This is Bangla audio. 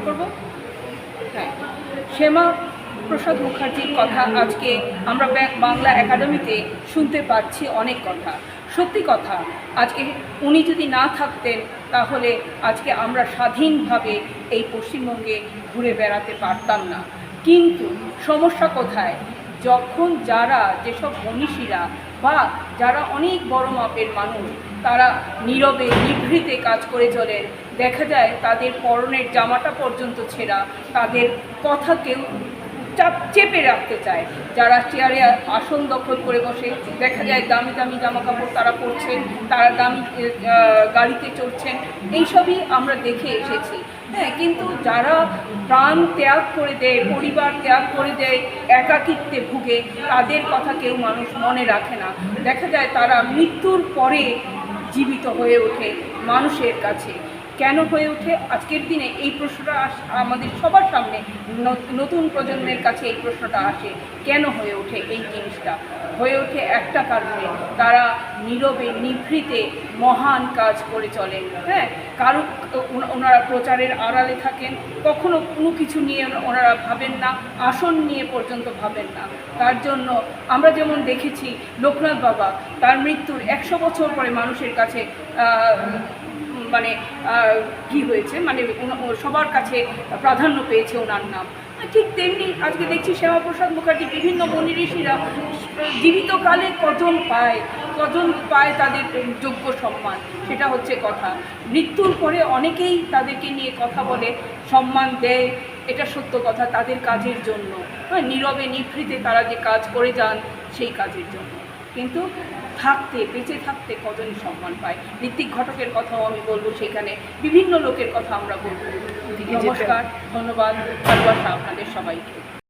করব। হ্যাঁ, শ্যামা প্রসাদ মুখার্জির কথা আজকে আমরা বাংলা একাডেমিতে শুনতে পাচ্ছি অনেক কথা। সত্যি কথা, আজকে উনি যদি না থাকতেন তাহলে আজকে আমরা স্বাধীনভাবে এই পশ্চিমবঙ্গে ঘুরে বেড়াতে পারতাম না। কিন্তু সমস্যা কোথায়? যখন যেসব মনীষীরা বা যারা অনেক বড় মাপের মানুষ, তারা নীরবে নিভৃতে কাজ করে চলেন, দেখা যায় তাদের পরনের জামাটা পর্যন্ত ছেঁড়া, তাদের কথা কেউ চেপে রাখতে চায়। যারা চেয়ারে আসন দখল করে বসে, দেখা যায় দামি দামি জামা কাপড় তারা পরছেন, তারা দামি গাড়িতে চড়ছেন, এইসবই আমরা দেখে এসেছি। হ্যাঁ, কিন্তু যারা প্রাণ ত্যাগ করে দেয়, পরিবার ত্যাগ করে দেয়, একাকিত্বে ভুগে, তাদের কথা কেউ মানুষ মনে রাখে না। দেখা যায় তারা মৃত্যুর পরে জীবিত হয়ে ওঠে মানুষের কাছে। কেন হয়ে ওঠে? আজকের দিনে এই প্রশ্নটা আমাদের সবার সামনে, নতুন প্রজন্মের কাছে এই প্রশ্নটা আসে, কেন হয়ে ওঠে এই জিনিসটা? হয়ে ওঠে একটা কারণে, তারা নীরবে নিভৃতে মহান কাজ করে চলেন। হ্যাঁ, কারো ওনারা প্রচারের আড়ালে থাকেন, কখনো কোনো কিছু নিয়ে ওনারা ভাবেন না, আসন নিয়ে পর্যন্ত ভাবেন না। তার জন্য আমরা যেমন দেখেছি লোকনাথ বাবা তার মৃত্যুর 100 বছর পরে মানুষের কাছে মানে কি হয়েছে, মানে সবার কাছে প্রাধান্য পেয়েছে ওনার নাম। ঠিক তেমনি আজকে দেখছি শ্যামাপ্রসাদ মুখার্জি, বিভিন্ন মুনি ঋষিরা জীবিতকালে কজন পায় তাদের যোগ্য সম্মান, সেটা হচ্ছে কথা। মৃত্যুর পরে অনেকেই তাদেরকে নিয়ে কথা বলে, সম্মান দেয়, এটা সত্য কথা, তাদের কাজের জন্য। হ্যাঁ, নীরবে নিভৃতে তারা যে কাজ করে যান সেই কাজের জন্য। কিন্তু বেঁচে থাকতে কজনই সম্মান পায়। ঋত্বিক ঘটকের কথাও আমি বলবো, সেখানে বিভিন্ন লোকের কথা আমরা বলবো। নমস্কার, ধন্যবাদ, ভালোবাসা আপনাদের সবাইকে।